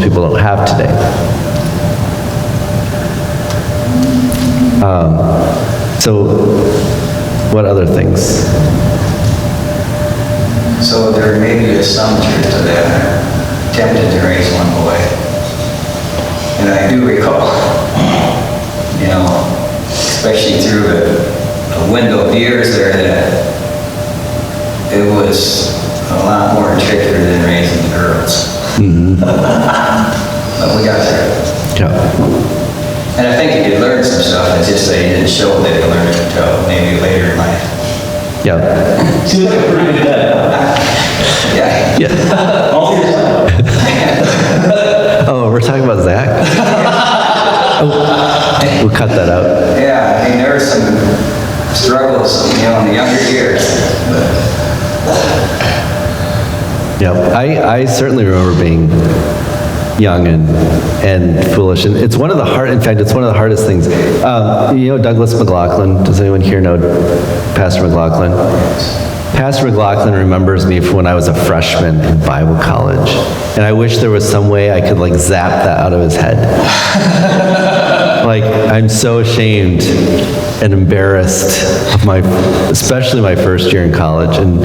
people don't have today. So, what other things? So there may be some truth to that. I'm tempted to raise one boy. And I do recall, especially through a window of years there, that it was a lot more trickier than raising girls. But we got through it. Yeah. And I think he did learn some stuff. It's just that he didn't show that he learned it until maybe later in life. Yeah. Seems like a pretty good dad. Yeah. Yeah. All your Oh, we're talking about Zach? Oh, we'll cut that out. Yeah, I mean, there were some struggles, in the younger years. Yeah, I certainly remember being young and foolish, and it's one of the hardest things. Douglas McLaughlin, does anyone here know Pastor McLaughlin? Pastor McLaughlin remembers me from when I was a freshman in Bible college, and I wish there was some way I could zap that out of his head. I'm so ashamed and embarrassed of especially my first year in college, and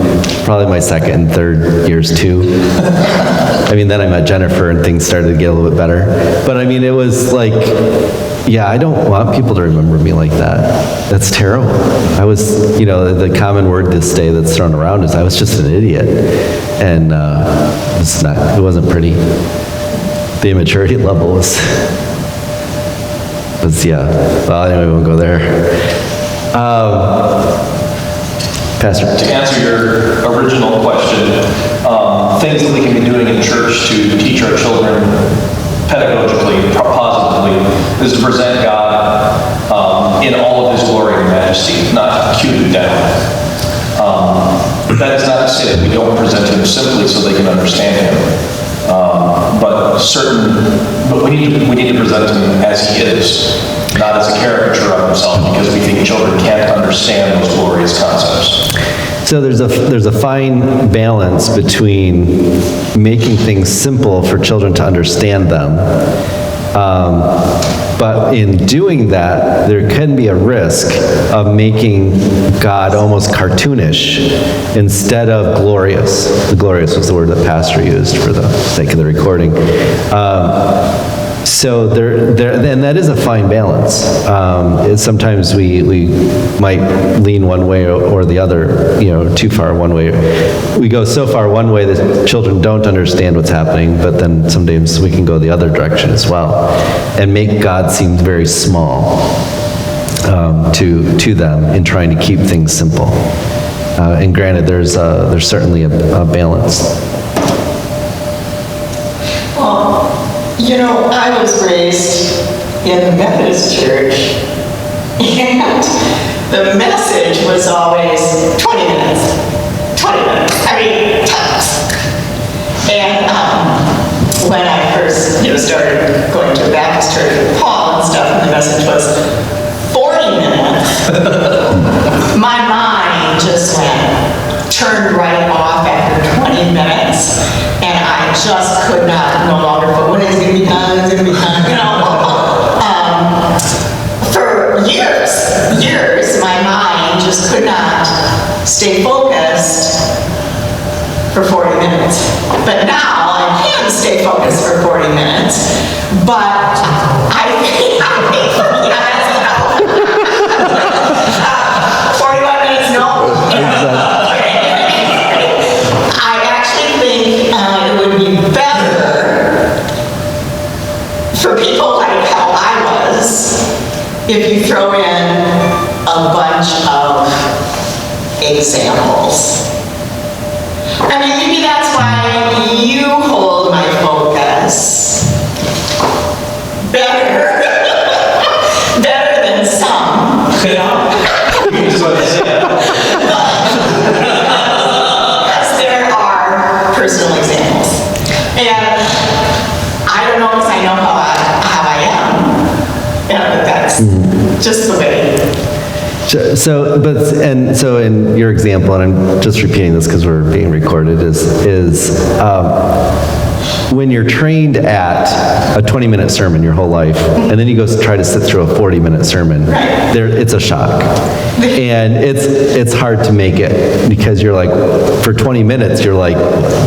probably my second and third years too. Then I met Jennifer and things started to get a little bit better. But it was I don't want people to remember me like that. That's terrible. I was, the common word this day that's thrown around is I was just an idiot. And it wasn't pretty. The immaturity level was well, anyway, we won't go there. Pastor. To answer your original question, things that we can be doing in church to teach our children pedagogically, positively, is to present God in all of his glory and majesty, not cute it down. That is not to say that we don't present him simply so they can understand him. But we need to present him as he is, not as a caricature of himself, because we think children can't understand those glorious concepts. So there's a fine balance between making things simple for children to understand them, but in doing that, there can be a risk of making God almost cartoonish instead of glorious. The glorious was the word that Pastor used for the sake of the recording. So and that is a fine balance. Sometimes we might lean one way or the other, too far one way. We go so far one way that children don't understand what's happening, but then sometimes we can go the other direction as well and make God seem very small to them in trying to keep things simple. And granted, there's certainly a balance. I was raised in the Methodist church, and the message was always 20 minutes. Tops. And when I first started going to a Baptist church with Paul and stuff, and the message was 40 minutes, my mind just turned right off after 20 minutes, and I just could not no longer, but when it's going to be done, it's going to be done, For years, my mind just could not stay focused for 40 minutes. But now I can stay focused for 40 minutes, but I think that's enough. 41 minutes, no. I actually think it would be better for people like how I was if you throw in a bunch of examples. Maybe that's why you hold my focus better than some, Because there are personal examples. And I don't know because I know how I am. But that's just the way. So in your example, and I'm just repeating this because we're being recorded, is when you're trained at a 20-minute sermon your whole life, and then you go try to sit through a 40-minute sermon, it's a shock. And it's hard to make it, because you're like, for 20 minutes, you're like,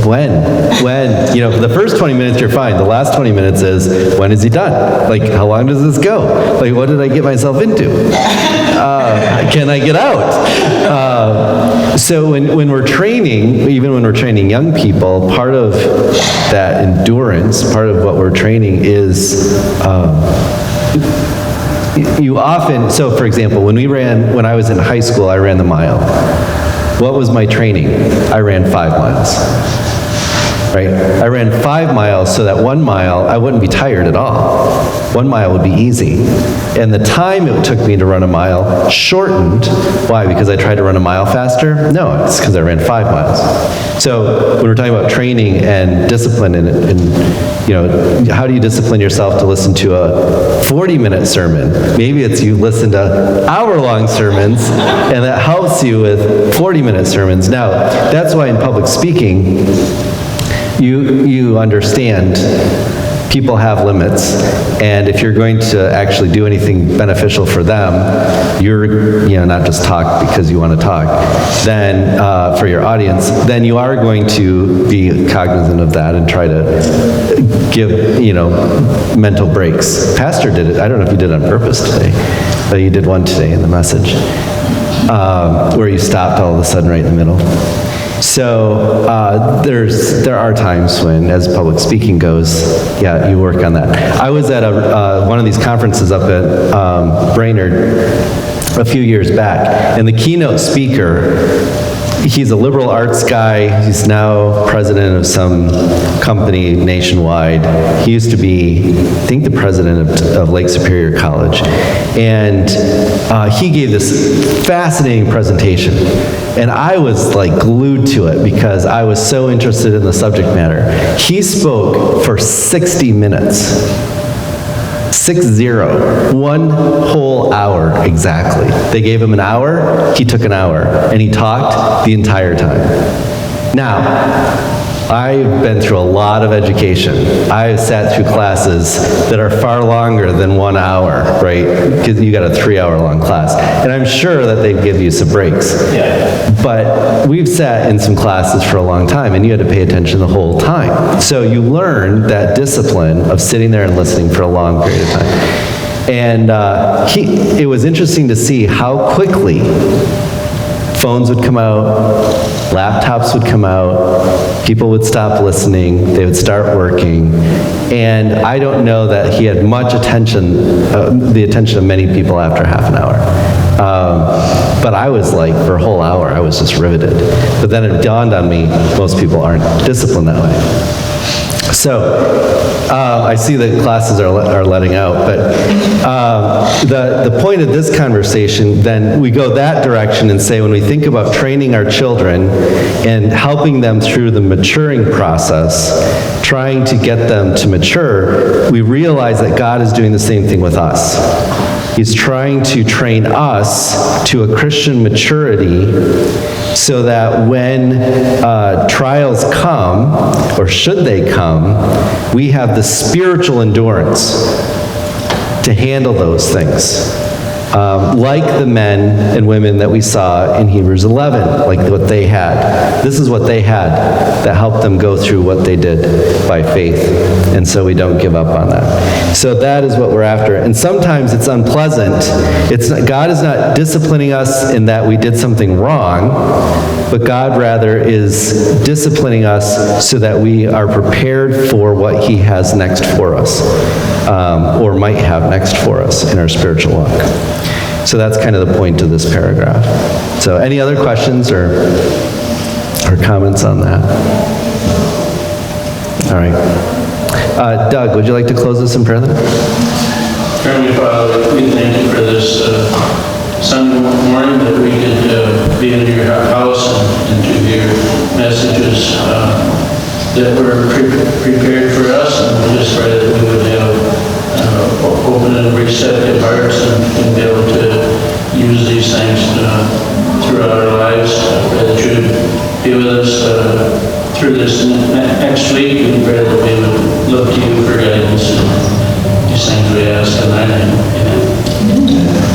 when? The first 20 minutes you're fine. The last 20 minutes is, when is he done? Like, how long does this go? Like, what did I get myself into? Can I get out? So when we're training, even when we're training young people, part of that endurance, part of what we're training is you often, so for example, when I was in high school, I ran the mile. What was my training? I ran 5 miles. Right? I ran 5 miles so that 1 mile, I wouldn't be tired at all. 1 mile would be easy. And the time it took me to run a mile shortened. Why? Because I tried to run a mile faster? No, it's because I ran 5 miles. So when we're talking about training and discipline and how do you discipline yourself to listen to a 40-minute sermon? Maybe it's you listen to hour-long sermons, and that helps you with 40-minute sermons. Now, that's why in public speaking, you understand people have limits, and if you're going to actually do anything beneficial for them, you're not just talk because you want to talk, then for your audience, then you are going to be cognizant of that and try to give mental breaks. Pastor did it. I don't know if you did it on purpose today, but you did one today in the message where you stopped all of a sudden right in the middle. So there are times when, as public speaking goes, you work on that. I was at one of these conferences up at Brainerd a few years back, and the keynote speaker, he's a liberal arts guy. He's now president of some company nationwide. He used to be, I think, the president of Lake Superior College. And he gave this fascinating presentation. And I was like glued to it because I was so interested in the subject matter. He spoke for 60 minutes. 60, 1 whole hour exactly. They gave him an hour, he took an hour, and he talked the entire time. Now, I've been through a lot of education. I've sat through classes that are far longer than 1 hour, right? Because you got a 3-hour-long class. And I'm sure that they give you some breaks. Yeah. But we've sat in some classes for a long time, and you had to pay attention the whole time. So you learn that discipline of sitting there and listening for a long period of time. And it was interesting to see how quickly phones would come out, laptops would come out, people would stop listening, they would start working, and I don't know that he had much attention, the attention of many people after half an hour. But I was like, for a whole hour, I was just riveted. But then it dawned on me, most people aren't disciplined that way. So, I see that classes are letting out, but the point of this conversation, then we go that direction and say when we think about training our children and helping them through the maturing process, trying to get them to mature, we realize that God is doing the same thing with us. He's trying to train us to a Christian maturity so that when trials come, or should they come, we have the spiritual endurance to handle those things. Like the men and women that we saw in Hebrews 11, like what they had. This is what they had that helped them go through what they did by faith. And so we don't give up on that. So that is what we're after. And sometimes it's unpleasant. God is not disciplining us in that we did something wrong, but God rather is disciplining us so that we are prepared for what He has next for us, or might have next for us in our spiritual walk. So that's kind of the point of this paragraph. So any other questions or comments on that? All right. Doug, would you like to close this in prayer then? Heavenly Father, we thank you for this Sunday morning that we could be in your house and to hear messages that were prepared for us, and we just pray that we would have open and receptive hearts and be able to use these things throughout our lives. I pray that you would be with us through through this next week, we pray that we would look to you for guidance and these things we ask in thy name. Amen.